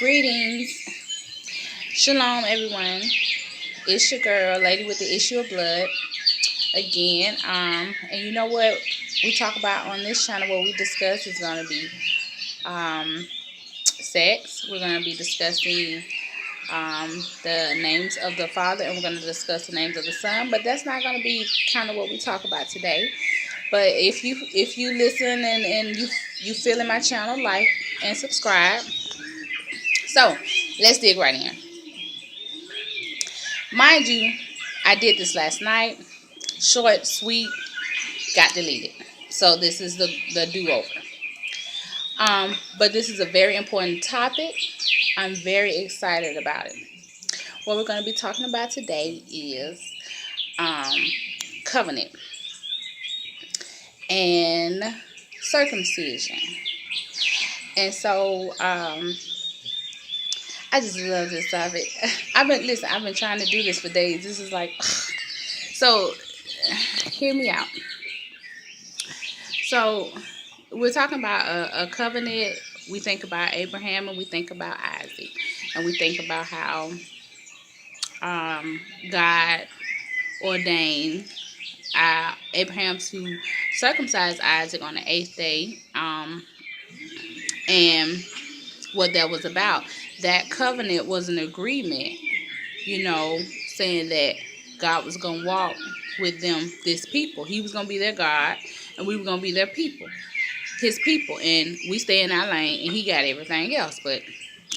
Greetings. Shalom, everyone. It's your girl, Lady with the Issue of Blood. Again, and you know what we talk about on this channel, what we discuss is going to be sex. We're going to be discussing the names of the Father, and we're going to discuss the names of the Son. But that's not going to be kind of what we talk about today. But if you listen and you feel in my channel, like and subscribe. So let's dig right in. Mind you, I did this last night. Short, sweet, got deleted. So this is the do-over. But this is a very important topic. I'm very excited about it. What we're going to be talking about today is covenant and circumcision. And so I just love this topic. I've been trying to do this for days. This is like, so hear me out. So we're talking about a covenant. We think about Abraham and we think about Isaac, and we think about how God ordained Abraham to circumcise Isaac on the 8th day, and what that was about. That covenant was an agreement, saying that God was going to walk with them, this people. He was going to be their God, and we were going to be their people, his people. And we stay in our lane, and he got everything else. But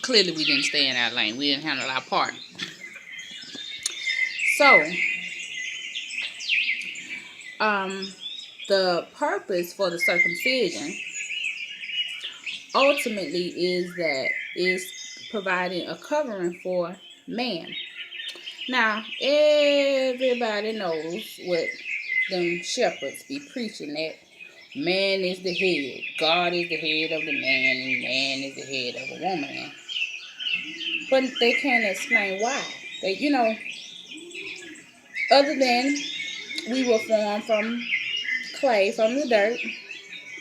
clearly we didn't stay in our lane. We didn't handle our part. So, the purpose for the circumcision ultimately is providing a covering for man. Now, everybody knows what them shepherds be preaching, that man is the head, God is the head of the man, and man is the head of the woman. But they can't explain why. Other than we were formed from clay, from the dirt,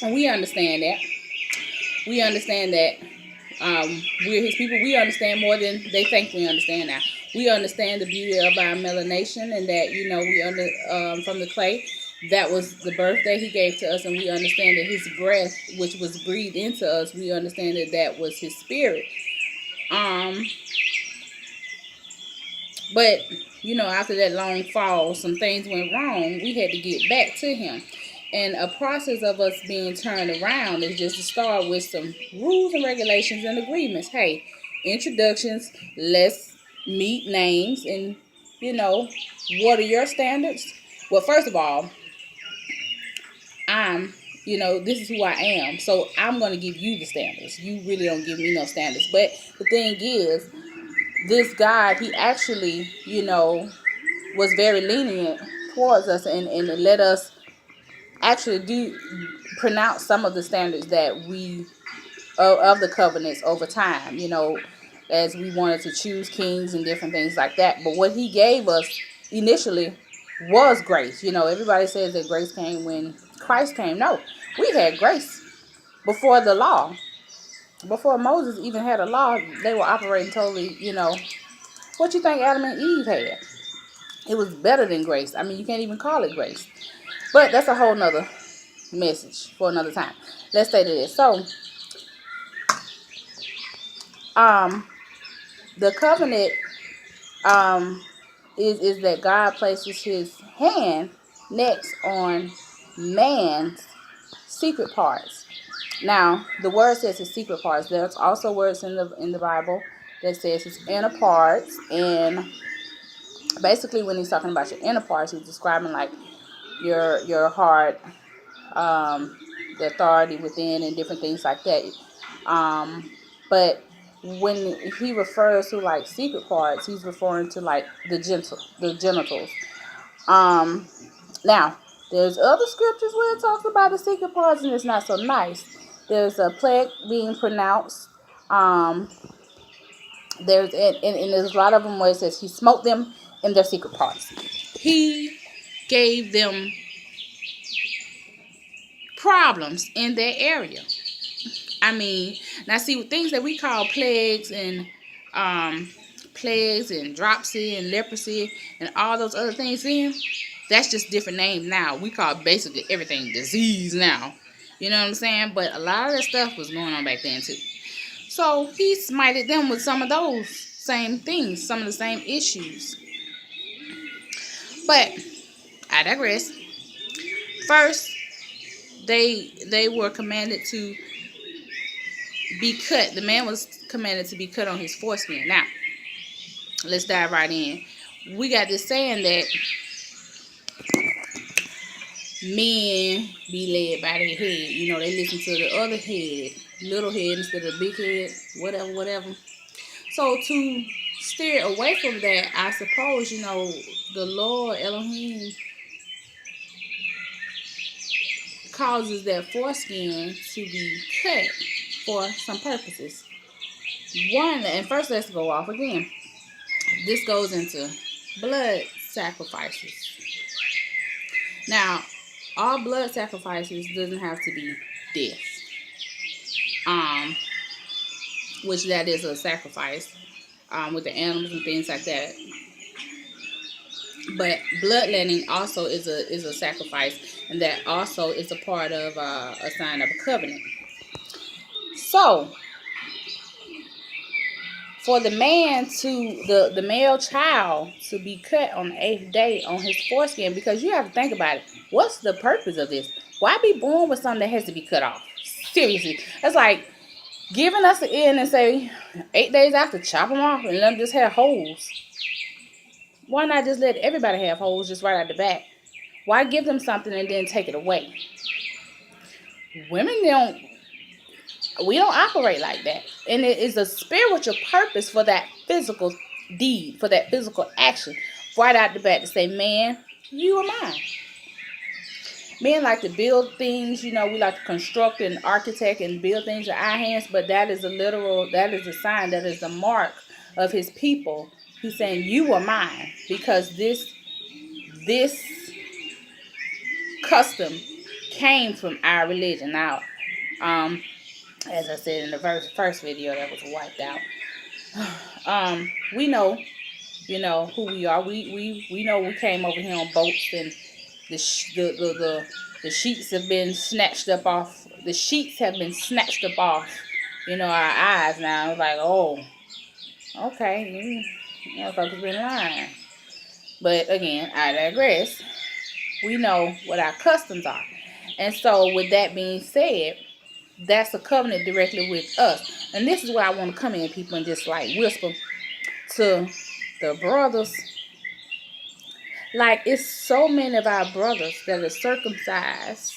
and we understand that. We understand that we're his people. We understand more than they think we understand now. We understand the beauty of our melanation, and that we from the clay, that was the birth that he gave to us, and we understand that his breath, which was breathed into us, we understand that that was his spirit. But after that long fall, some things went wrong. We had to get back to him. And a process of us being turned around is just to start with some rules and regulations and agreements. Hey, introductions, let's meet names, and, what are your standards? Well, first of all, this is who I am. So I'm going to give you the standards. You really don't give me no standards. But the thing is, this God, he actually, was very lenient towards us and let us actually pronounce some of the standards that we of the covenants over time, as we wanted to choose kings and different things like that. But what he gave us initially was grace. Everybody says that grace came when Christ came. No, we had grace before the law. Before Moses even had a law, they were operating totally, what you think Adam and Eve had? It was better than grace. I mean, you can't even call it grace. But that's a whole nother message for another time. Let's stay to this. So, the covenant is that God places his hand next on man's secret parts. Now, the word says his secret parts. There's also words in the Bible that says his inner parts, and basically when he's talking about your inner parts, he's describing like your heart, the authority within, and different things like that. But when he refers to like secret parts, he's referring to like the genitals. Now there's other scriptures where it talks about the secret parts, and it's not so nice. There's a plague being pronounced. There's a lot of them where it says he smote them in their secret parts. He gave them problems in their area. I mean, now see, things that we call plagues and dropsy and leprosy and all those other things, then that's just different names now. We call basically everything disease now. You know what I'm saying? But a lot of that stuff was going on back then too. So he smited them with some of those same things, some of the same issues. But I digress. First, they were commanded to be cut. The man was commanded to be cut on his foreskin. Now, let's dive right in. We got this saying that men be led by their head. You know, they listen to the other head, little head instead of big head, whatever. So to steer away from that, I suppose, you know, the Lord Elohim causes that foreskin to be cut for some purposes. One, and first let's go off again. This goes into blood sacrifices. Now, all blood sacrifices doesn't have to be death. Which that is a sacrifice with the animals and things like that. But bloodletting also is a sacrifice, and that also is a part of a sign of a covenant. So, for the man to the male child to be cut on the 8th day on his foreskin, because you have to think about it. What's the purpose of this? Why be born with something that has to be cut off? Seriously, that's like giving us an end and say 8 days after, chop them off and let them just have holes. Why not just let everybody have holes just right out the back? Why give them something and then take it away? Women we don't operate like that. And it is a spiritual purpose for that physical deed, for that physical action, right out the back to say, man, you are mine. Men like to build things, you know, we like to construct and architect and build things with our hands, but that is a sign, that is the mark of his people. He's saying, you are mine, because this custom came from our religion. Now, as I said in the first video that was wiped out, we know, you know, who we are. We know we came over here on boats, and the sheets have been snatched up off. The sheets have been snatched up off, you know, our eyes now. It's like, oh, okay, you motherfuckers been lying. But again, I digress. We know what our customs are. And so with that being said, that's a covenant directly with us. And this is where I want to come in, people, and just like whisper to the brothers. Like, it's so many of our brothers that are circumcised,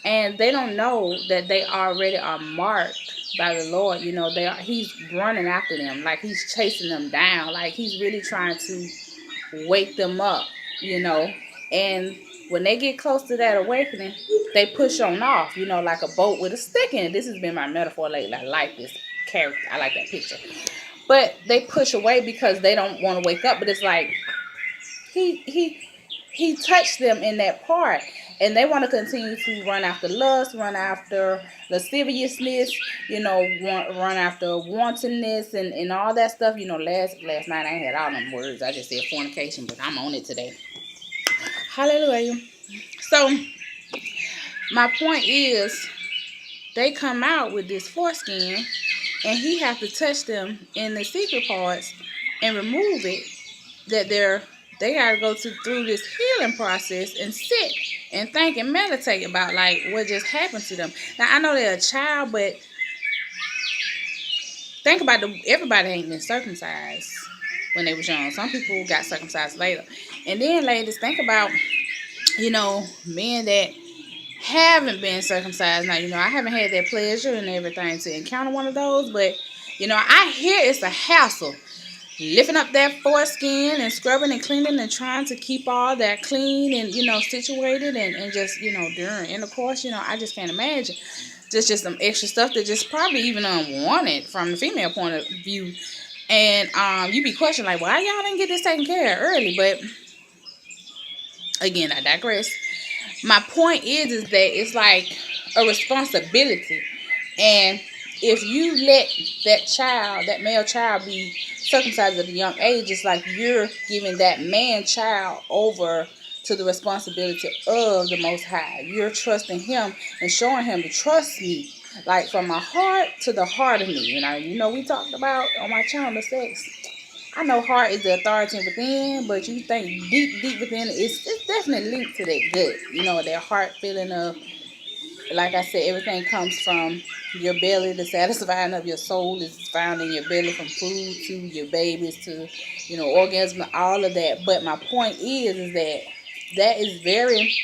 and they don't know that they already are marked by the Lord. You know, he's running after them, like he's chasing them down, like he's really trying to wake them up, you know. And when they get close to that awakening, they push on off, you know, like a boat with a stick in it. This has been my metaphor lately. I like this character. I like that picture. But they push away because they don't want to wake up. But it's like he touched them in that part, and they want to continue to run after lust, run after lasciviousness, you know, run after wantonness and all that stuff. You know, last night I ain't had all them words. I just said fornication, but I'm on it today. Hallelujah. So my point is, they come out with this foreskin, and he have to touch them in the secret parts and remove it. That they got to go through this healing process and sit and think and meditate about like what just happened to them. Now I know they're a child, but think about everybody ain't been circumcised when they was young. Some people got circumcised later. And then ladies, think about, you know, men that haven't been circumcised. Now, you know, I haven't had that pleasure and everything to encounter one of those, but you know, I hear it's a hassle lifting up that foreskin and scrubbing and cleaning and trying to keep all that clean and, you know, situated and just, you know, during intercourse, you know, I just can't imagine. Just some extra stuff that just probably even unwanted from the female point of view. And you be questioning like, why y'all didn't get this taken care of early? But again, I digress. My point is that it's like a responsibility. And if you let that child, that male child, be circumcised at a young age, it's like you're giving that man child over to the responsibility of the Most High. You're trusting him and showing him to trust me, like from my heart to the heart of me. And we talked about on my channel the sex. I know heart is the authority within, but you think deep within, it's definitely linked to that gut. That heart feeling of, like I said, everything comes from your belly. The satisfying of your soul is found in your belly, from food to your babies to, orgasm, all of that. But my point is that is very